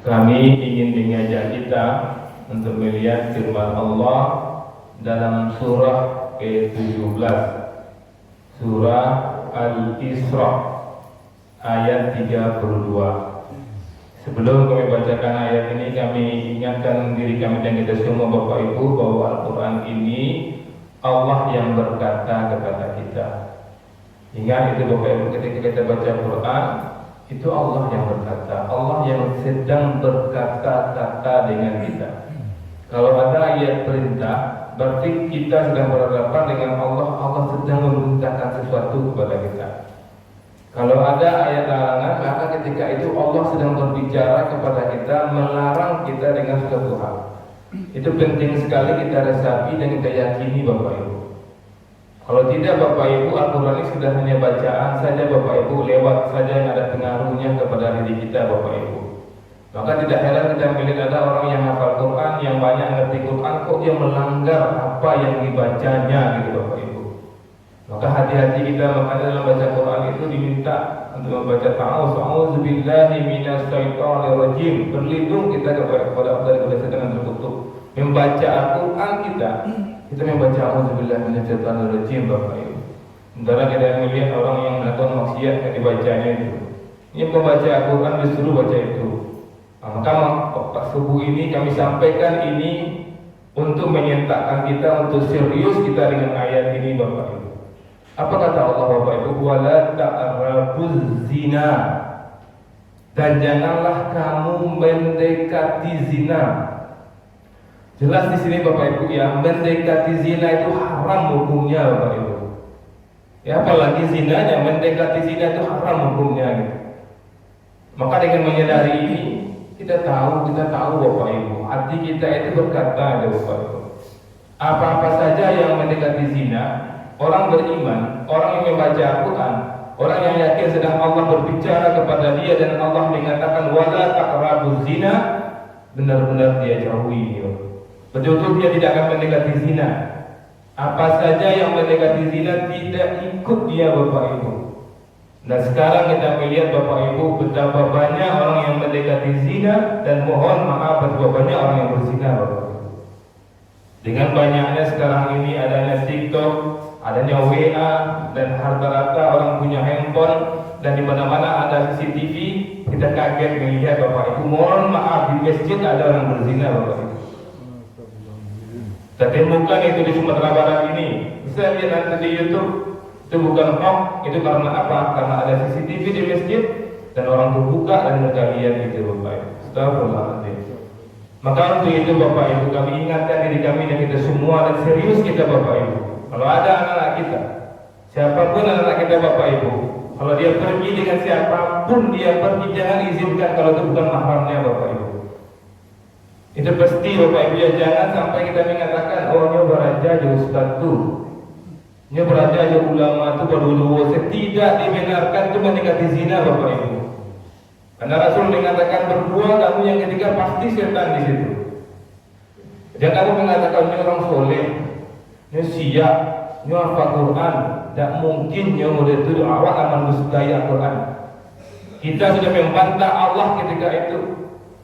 Kami ingin mengajak kita untuk melihat firman Allah dalam surah ke-17, surah Al-Isra ayat 32. Sebelum kami bacakan ayat ini, kami ingatkan diri kami dan kita semua Bapak Ibu bahwa Al-Quran ini Allah yang berkata kepada kita. Ingat itu Bapak Ibu, ketika kita baca Quran, itu Allah yang berkata, Allah yang sedang berkata-kata dengan kita. Kalau ada ayat perintah, berarti kita sedang berhadapan dengan Allah, Allah sedang memerintahkan sesuatu kepada kita. Kalau ada ayat larangan, maka ketika itu Allah sedang berbicara kepada kita, melarang kita dengan suatu hal. Itu penting sekali kita resapi dan kita yakini Bapak Ibu. Kalau tidak Bapak Ibu, Al-Quran ini sudah hanya bacaan saja Bapak Ibu, lewat saja yang ada pengaruhnya kepada diri kita Bapak Ibu. Maka tidak heran kita melihat ada orang yang hafal Quran, yang banyak ngerti Quran, kok dia melanggar apa yang dibacanya gitu Bapak Ibu. Maka hati-hati kita, makanya dalam baca Quran itu diminta untuk membaca a'udzubillahi minasyaitonirrajim, berlindung kita kepada Allah dari setan yang terkutuk. Membaca Al-Quran kita membaca a'udzubillahi minasyaitonirrajim Bapak Ibu. Sementara kita melihat orang yang melakukan maksiat yang dibacanya itu. Ini membaca Al-Quran disuruh baca itu. Maka subuh ini kami sampaikan ini untuk menyentakkan kita untuk serius kita dengan ayat ini Bapak Ibu. Apa kata Allah Bapak Ibu? Wala ta'rabuz zina. Dan janganlah kamu mendekati zina. Jelas di sini Bapak Ibu ya, mendekati zina itu haram hukumnya Bapak Ibu. Ya apalagi zinanya, mendekati zina itu haram hukumnya gitu. Maka dengan menyadari ini kita tahu Bapak Ibu, hati kita itu berkata ya Bapak Ibu, apa-apa saja yang mendekati zina, orang beriman, orang yang membaca Al-Quran, orang yang yakin sedang Allah berbicara kepada dia dan Allah mengatakan wala taqrabuz zina, benar-benar dia jauhi ya. Betul-betul dia tidak akan mendekati zina. Apa saja yang mendekati zina tidak ikut dia Bapak Ibu. Nah sekarang kita melihat Bapak Ibu betapa banyak orang yang mendekati zina, dan mohon maaf betapa banyak orang yang berzina Bapak Ibu. Dengan banyaknya sekarang ini adanya TikTok, adanya WA, dan rata-rata orang punya handphone, dan di mana-mana ada CCTV, kita kaget melihat Bapak Ibu. Mohon maaf di masjid ada orang berzina Bapak Ibu. Kita temukan itu di Sumatera Barat ini. Bisa lihat nanti di YouTube. Itu bukan hoax, itu karena apa? Karena ada CCTV di masjid dan orang terbuka dan mereka lihat itu Bapak Ibu. Astagfirullahaladzim. Maka untuk itu Bapak Ibu, kami ingatkan diri kami dan kita semua, dan serius kita Bapak Ibu. Kalau ada anak-anak kita, siapapun anak-anak kita Bapak Ibu, kalau dia pergi dengan siapapun dia pergi, jangan izinkan kalau itu bukan mahramnya Bapak Ibu. Itu pasti Bapak Ibu ya, jangan sampai kita mengatakan oh ini beraja aja ustaz tuh, ini beraja aja ulama tuh baru tidak dibenarkan itu mendekati zina Bapak Ibu. Karena Rasul mengatakan berdua kamu yang ketiga pasti setan di situ. Jangan kamu mengatakan ini orang soleh, ini siap, ini hafal Quran, tidak mungkin yang murid itu awak aman bersedaya Quran. Kita sudah membantah Allah ketika itu.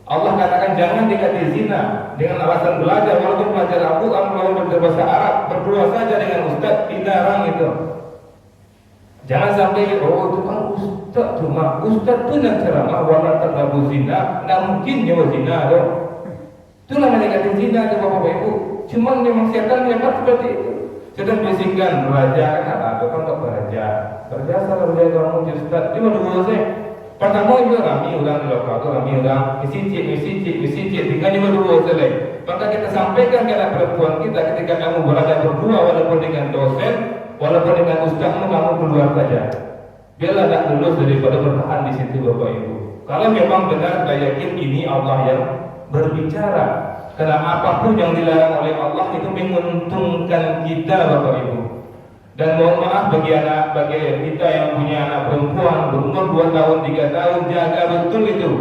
Allah katakan jangan dekati zina dengan alasan belajar, walaupun belajar Al-Quran, walaupun berbahasa Arab, berdua saja dengan ustaz, dilarang itu. Jangan sampai oh itu kan ustaz cuma ustaz pun yang ceramah wala taqrabu zina, tidak mungkin nyawa zina dong. Itulah mendekati zina itu Bapak Ibu. Cuma memang setan hebat seperti itu. Sedang bisikkan belajar kan ada kan tak belajar. Berjasa belajar kamu ustaz. Cuma dua saya. Pertama itu kami ulang di lokal, kami ulang misi cik, tinggal cuma dua selesai. Maka kita sampaikan kepada perempuan kita ketika kamu berada berdua, walaupun dengan dosen, walaupun dengan ustazmu, kamu keluar saja. Biarlah tak lulus daripada bertahan di situ Bapak Ibu. Kalau memang benar kita yakin ini Allah yang berbicara, karena apapun yang dilarang oleh Allah itu menguntungkan kita Bapak Ibu. Dan mohon maaf bagi kita yang punya anak perempuan berumur 2 tahun, 3 tahun, jaga betul itu.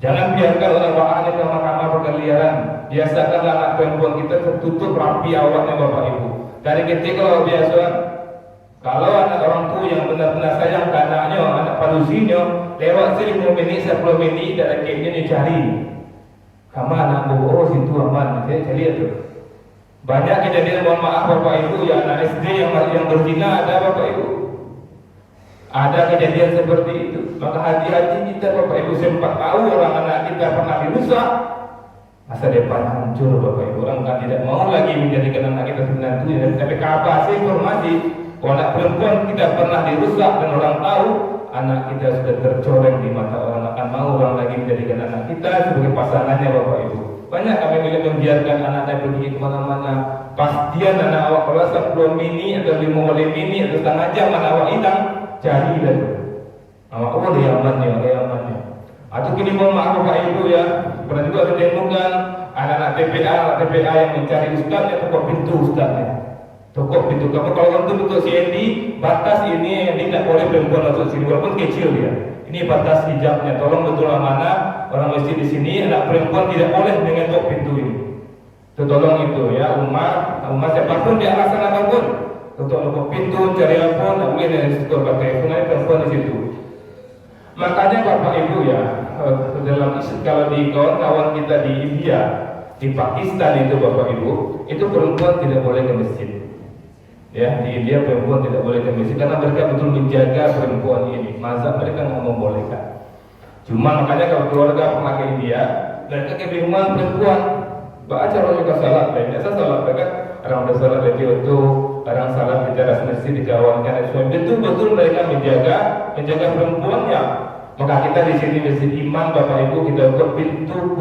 Jangan biarkan orang-orang ke mahkamah berkeliaran. Biasakanlah anak perempuan kita tertutup rapi awalnya Bapak Ibu. Dari kecil kalau biasa Kalau anak orang tua yang benar-benar sayang ke anaknya, anak palusinya, lewat 5 menit, 10 menit, dan akhirnya dia cari. Kamu anak bohong situ aman, saya lihat tuh. Banyak kejadian, mohon maaf Bapak Ibu, ya anak SD yang berzina ada Bapak Ibu. Ada kejadian seperti itu. Maka hati-hati kita Bapak Ibu, sempat tahu orang anak kita pernah dirusak, masa depan hancur Bapak Ibu. Orang kan tidak mau lagi menjadikan anak kita menantunya. Tapi kabar sih informasi, kalau anak perempuan kita pernah dirusak dan orang tahu, anak kita sudah tercoreng di mata orang, akan mau orang lagi menjadikan anak kita sebagai pasangannya Bapak Ibu. Banyak kami bila membiarkan anak-anak pergi kemana-mana. Pastian anak awak kalau 10 mini atau 5 mini atau setengah jam anak awak hilang, cari lagi. Awak oh dia amannya. Atau kini mohon maaf Bapak Ibu ya, pernah juga ada temukan anak-anak TPA yang mencari ustaznya, tokok pintu ustaznya. Tokok pintu. Kalau untuk CND, batas ini yang tidak boleh perempuan masuk sini, walaupun kecil dia. Ini batas hijabnya. Tolong betul amanah orang masjid di sini, anak perempuan tidak boleh mengetok pintu ini. Tolong itu ya, umat siapapun di arah sana apapun. Tutup pintu, cari apa, tidak boleh dari situ pakai sungai perempuan di situ. Makanya Bapak Ibu ya, dalam kalau di kawan-kawan kita di India, di Pakistan itu Bapak Ibu, itu perempuan tidak boleh ke masjid. Ya, di India perempuan tidak boleh ke masjid karena mereka betul menjaga perempuan ini. Mazhab mereka nggak membolehkan. Cuma makanya kalau keluarga pernah ke India, mereka kebingungan perempuan. Baca orang juga salat, biasa salat mereka orang udah salat di itu, orang salat di teras masjid dikawankan suami. Betul-betul mereka menjaga perempuannya. Maka kita di sini masjid Imam Bapak Ibu kita buat pintu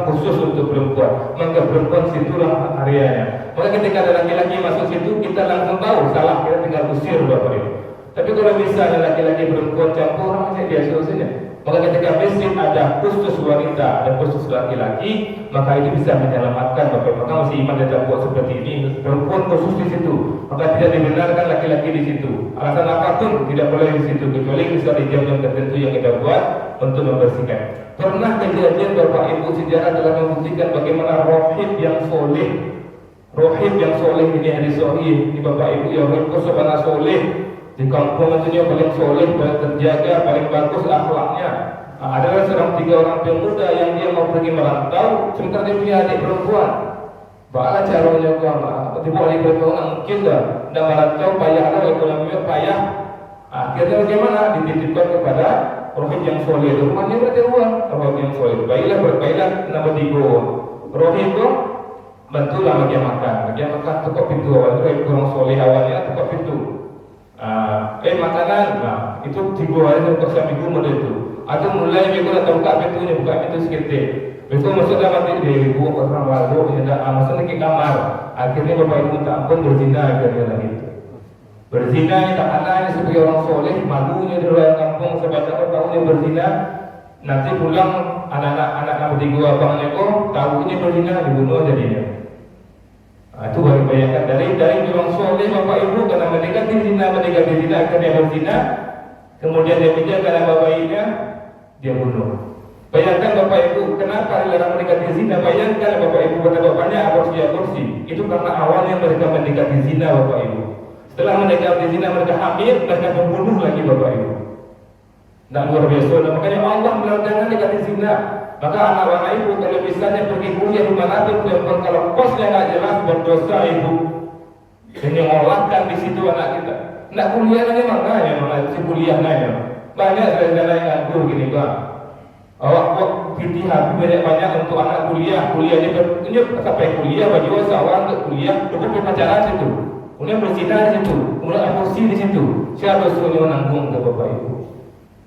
khusus untuk perempuan. Maka perempuan situlah areanya. Maka ketika ada laki-laki masuk situ kita langsung tahu salah, kita tinggal usir Bapak Ibu. Tapi kalau misalnya laki-laki perempuan campur, orang biasa usirnya. Maka ketika masjid ada khusus wanita, ada khusus laki-laki, maka itu bisa menyelamatkan Bapak Ibu. Maka masih iman tidak buat seperti ini, perempuan khusus di situ. Maka tidak dibenarkan laki-laki di situ. Alasan apapun tidak boleh di situ, kecuali bisa di jam-jam tertentu yang kita buat untuk membersihkan. Pernah kejadian Bapak Ibu sejarah telah membuktikan bagaimana rohib yang soleh ini hadis sahih di Bapak Ibu yang berkosongan soleh. Di kampung itu yang paling soleh, paling terjaga, paling bagus akhlaknya. Adalah seorang 3 orang pemuda yang dia mau pergi merantau, sementara dia punya adik perempuan. Bagaimana caranya kamu? Tiba adik perempuan mungkin dah merantau payahlah, ekonominya payah. Akhirnya bagaimana? Dititipkan kepada rohib yang soleh. Rumahnya berarti uang. Rohib yang soleh. Baiklah nama digo. Rohib itu bantulah bagi makan. Tukar pintu awal itu orang soleh awalnya tukar pintu. Makanan, itu 3 hari untuk seminggu model itu. Atau mulai minggu datang buka pintu sekitar. Besok masuk dalam di buku orang walau tidak masuk ke kamar. Akhirnya Bapak Ibu minta ampun berzina akhirnya lagi itu. Berzina ini tak anaknya sebagai orang soleh, malunya di luar kampung sebanyak tahunnya berzina. Nanti pulang anak-anak 3 abangnya tahunya berzina dibunuh jadinya. Itu baru bayangkan dari orang soleh Bapak Ibu karena mendekati zina akhirnya berzina, kemudian dia menjaga karena bapak-ibunya dia bunuh. Bayangkan Bapak Ibu kenapa dilarang mendekati zina? Bayangkan Bapak Ibu kata bapaknya aborsi itu karena awalnya mereka mendekati zina Bapak Ibu. Setelah mendekati zina mereka hamil, mereka membunuh lagi Bapak Ibu. Dan luar biasa. Makanya Allah melarang mendekati zina. Maka anak-anak ibu kalau misalnya pergi kuliah dimanapun, kalau kosnya nggak jelas berdosa ibu. Dan yang olahkan di situ anak kita. Nggak kuliah aja mana si kuliah nanya. Banyak saudara yang nganggur gini Pak. Awak pilih banyak untuk anak kuliahnya sampai kuliah bagi usahawan untuk kuliah, cukup pacaran situ. Kemudian berzina di situ, kemudian aborsi di situ. Siapa suruh nanggung ke Bapak Ibu?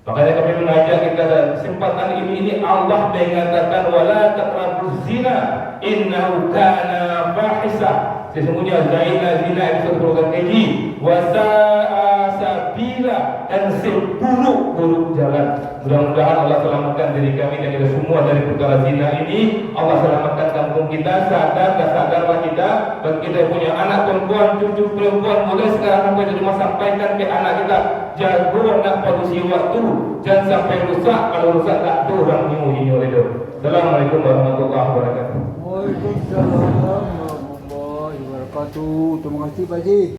Makanya kami mengajak kita kesempatan ini Allah mengatakan wala taqrabuz zina innahu kana fahisha. Sesungguhnya zina itu perbuatan keji, wa sa'a sabila, dan seburuk-buruk jalan. Mudah-mudahan Allah selamatkan diri kami dan kita semua dari perkara zina ini. Allah selamatkan kampung kita, sadarlah kita. Bagi kita punya anak perempuan, cucu perempuan, mulai sekarang sampai di rumah sampaikan ke anak kita, jago nak produksi waktu, jangan sampai rusak. Kalau rusak tak ada orang nyimu itu. Assalamualaikum warahmatullahi wabarakatuh. Waalaikumsalam warahmatullahi wabarakatuh. Terima kasih Pak Haji.